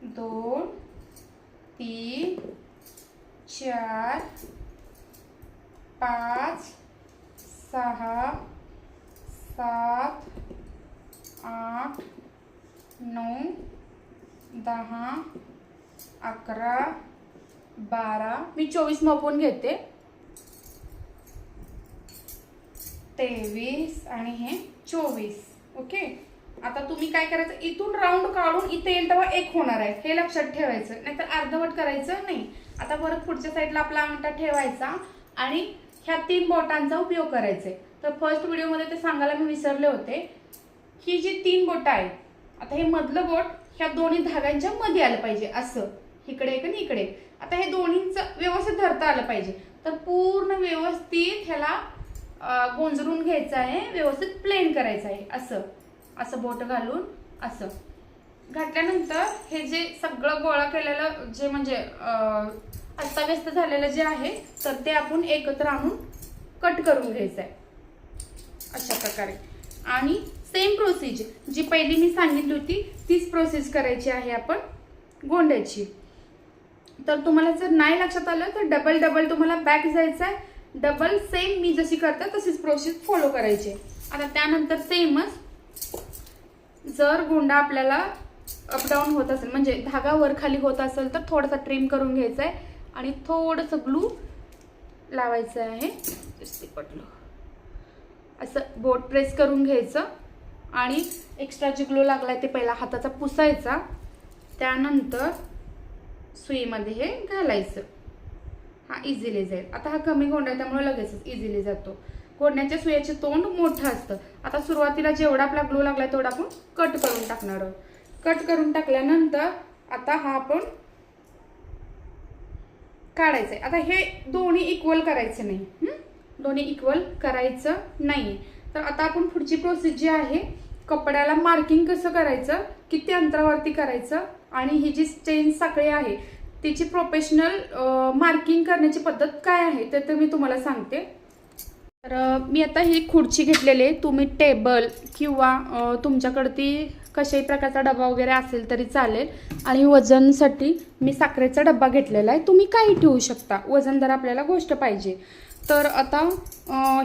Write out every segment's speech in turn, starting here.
2 3 4 5 6 7 8 9 10 11 12 मी 24 मापून घेते. 23 आणि हे 24. ओके. आता तुम्ही काय करायचं, इथून राऊंड काढून इथे येईल तेव्हा 1 होणार आहे, हे लक्षात ठेवायचं, नाहीतर अर्धवट करायचं नाही. आता परत पुढच्या साईडला आपला अंगठा ठेवायचा आणि ह्या 3 बोटांचा उपयोग करायचा. तर फर्स्ट व्हिडिओमध्ये ते सांगायला मी विसरले होते. ही जी 3 बोटं आहेत, आता हे मधलं बोट ह्या दोन्ही धाग्यांच्या मध्ये आलं पाहिजे, असं इकडे एक आणि इकडे. आता हे दोन्हींचं व्यवस्थित धरता आलं पाहिजे. तर पूर्ण व्यवस्थित ह्याला गोंजरून घ्यायचं आहे, व्यवस्थित प्लेन करायचं आहे. असं असं बोट घालून असं घातल्यानंतर हे जे सगळं गोळा केलेलं जे म्हणजे अस्ताव्यस्त झालेलं जे आहे, तर ते आपण एकत्र आणून कट करून घ्यायचं आहे अशा प्रकारे. आणि सेम प्रोसेस जी पहिली मी सांगितली होती तीच प्रोसेस करायची आहे आपण गोंड्याची. तर तुम्हाला जर नाही लक्षात आलं तर डबल तुम्हाला बॅक जायचं आहे. डबल सेम मी जशी करते तशीच प्रोसेस फॉलो करायची. आता त्यानंतर सेमच जर गोंडा आपल्याला अपडाऊन होत असेल, म्हणजे धागा वर खाली होत असेल, तर थोडासा ट्रिम करून घ्यायचा आहे आणि थोडंसं ग्लू लावायचं आहे. असं बोट प्रेस करून घ्यायचं आणि एक्स्ट्रा जे ग्लू लागलाय ते पहिला हाताचा पुसायचा, त्यानंतर सुईमध्ये हे घालायचं. हा इझिली जाईल. आता हा कमी गोंडा आहे त्यामुळे लगेचच इझिली जातो. गोंड्याच्या सुयाचे तोंड मोठं असतं. आता सुरुवातीला जेवढा आपला ग्लू लागलाय तेवढा आपण कट करून टाकणार आहोत. कट करून टाकल्यानंतर आता हा आपण काढायचंय. आता हे दोन्ही इक्वल करायचं नाही, दोन्ही इक्वल करायचं नाही. तर आता आपण पुढची प्रोसेस जी आहे, कपड्याला मार्किंग कसं करायचं, किती अंतरावरती करायचं आणि ही जी चेन साखळी आहे तिची प्रोफेशनल मार्किंग करण्याची पद्धत काय आहे ते मी तुम्हाला सांगते. तर मी आता ही खुर्ची घेतलेली आहे. तुम्ही टेबल किंवा तुमच्याकडे ती कशाही प्रकारचा डबा वगैरे असेल तरी चालेल. आणि वजनसाठी मी साखरेचा डब्बा घेतलेला आहे. तुम्ही काही ठेवू शकता, वजनदार आपल्याला गोष्ट पाहिजे. तर आता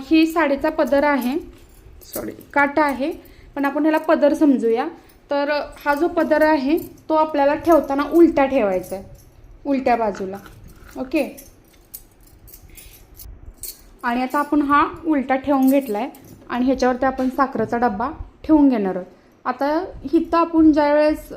ही साडीचा पदर आहे, सॉरी काटा आहे, पण आपण ह्याला पदर समजूया. तर हा जो पदर आहे तो आपल्याला ठेवताना उलटा ठेवायचा आहे, उलट्या बाजूला. ओके. आणि आता आपण हा उलटा ठेवून घेतलाय आणि ह्याच्यावरती आपण साखरेचा डब्बा ठेवून घेणार आहोत. आता इथं आपण ज्यावेळेस